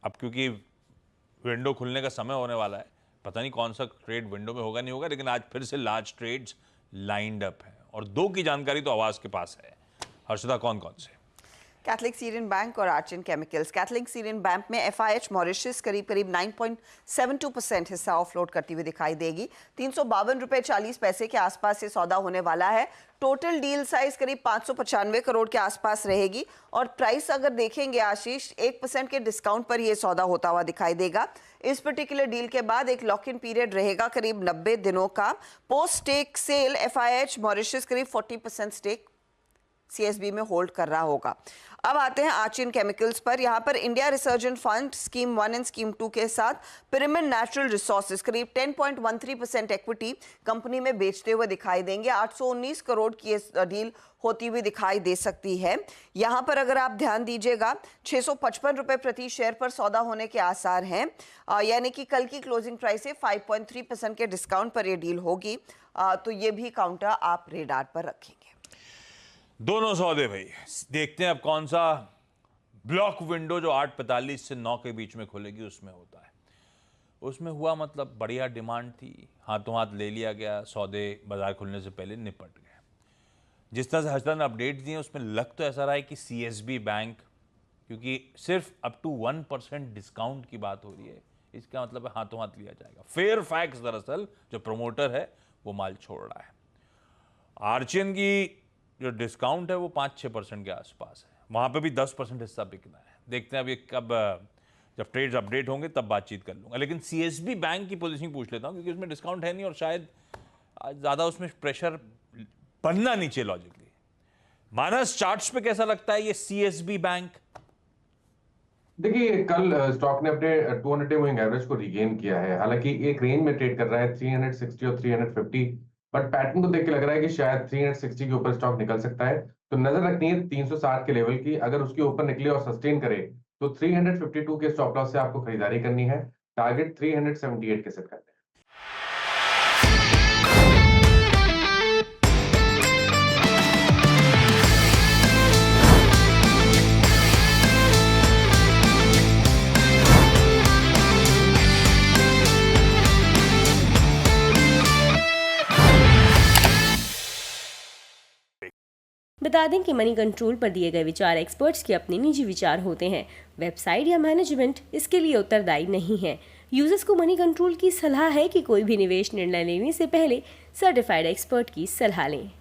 अब क्योंकि विंडो खुलने का समय होने वाला है, पता नहीं कौन सा ट्रेड विंडो में होगा नहीं होगा, लेकिन आज फिर से लार्ज ट्रेड्स लाइंड अप है और दो की जानकारी तो आवाज के पास है। हर्षदा, कौन कौन से? कैथलिक सीरियन बैंक और आर्चियन केमिकल्स। कैथलिक सीरियन बैंक में एफआईएच मॉरिशस करीब 9.72% हिस्सा ऑफलोड करती हुई दिखाई देगी। 352 रुपए 40 पैसे के आसपास से सौदा होने वाला है। टोटल डील साइज करीब 595 करोड़ के आसपास रहेगी और प्राइस अगर देखेंगे आशीष, 1% के डिस्काउंट पर यह सौदा होता हुआ दिखाई देगा। इस पर्टिकुलर डील के बाद एक लॉक इन पीरियड रहेगा करीब 90 दिनों का। Post stake sale FIH Mauritius करीब 40% स्टेक सीएसबी में होल्ड कर रहा होगा। अब आते हैं आर्चियन केमिकल्स पर। यहां पर India resurgent fund scheme 1 and scheme 2 के साथ पिरामिड नेचुरल रिसोर्सेज करीब 10.13% इक्विटी कंपनी में बेचते हुए दिखाई देंगे। 819 करोड़ की डील होती हुई दिखाई दे सकती है। यहां पर अगर आप ध्यान दीजिएगा 655 रुपए प्रति शेयर पर सौदा होने के आसार हैं, यानी कि कल की क्लोजिंग प्राइस से 5.3% के डिस्काउंट पर यह डील होगी। तो ये भी काउंटर आप रेडार पर रखेंगे। दोनों सौदे भाई, देखते हैं अब कौन सा ब्लॉक विंडो जो 8:45 से 9 के बीच में खुलेगी उसमें होता है। उसमें हुआ मतलब बढ़िया डिमांड थी, हाथों हाथ ले लिया गया, सौदे बाजार खुलने से पहले निपट गए। जिस तरह से हर्षदा ने अपडेट दिए उसमें लग तो ऐसा रहा है कि सीएसबी बैंक, क्योंकि सिर्फ अप टू 1% डिस्काउंट की बात हो रही है, इसका मतलब है हाथों हाथ लिया जाएगा। फेयर फैक्स दरअसल जो प्रमोटर है वो माल छोड़ रहा है। आर्चियन की जो डिस्काउंट है वो 5-6% के आसपास है, वहां पे भी 10% हिस्सा बिकना है। देखते हैं अभी कब, जब ट्रेड्स अपडेट होंगे तब बातचीत कर लूंगा। लेकिन सीएसबी बैंक की पोजीशनिंग पूछ लेता हूं क्योंकि उसमें डिस्काउंट है नहीं और शायद ज्यादा उसमें प्रेशर बनना नहीं चाहिए लॉजिकली। मानस, चार्ट्स पे कैसा लगता है ये सीएसबी बैंक? देखिए, कल स्टॉक ने अपने 200 डे मूविंग एवरेज को रिगेन किया है। हालांकि एक रेंज में ट्रेड कर रहा है 360 और 350, बट पैटर्न को देख के लग रहा है कि शायद 360 के ऊपर स्टॉक निकल सकता है। तो नजर रखनी है 360 के लेवल की। अगर उसके ऊपर निकले और सस्टेन करे तो 352 के स्टॉप लॉस से आपको खरीदारी करनी है। टारगेट 378 के सेट करने हैं। बता दें कि मनी कंट्रोल पर दिए गए विचार एक्सपर्ट्स के अपने निजी विचार होते हैं। वेबसाइट या मैनेजमेंट इसके लिए उत्तरदायी नहीं है। यूजर्स को मनी कंट्रोल की सलाह है कि कोई भी निवेश निर्णय लेने से पहले सर्टिफाइड एक्सपर्ट की सलाह लें।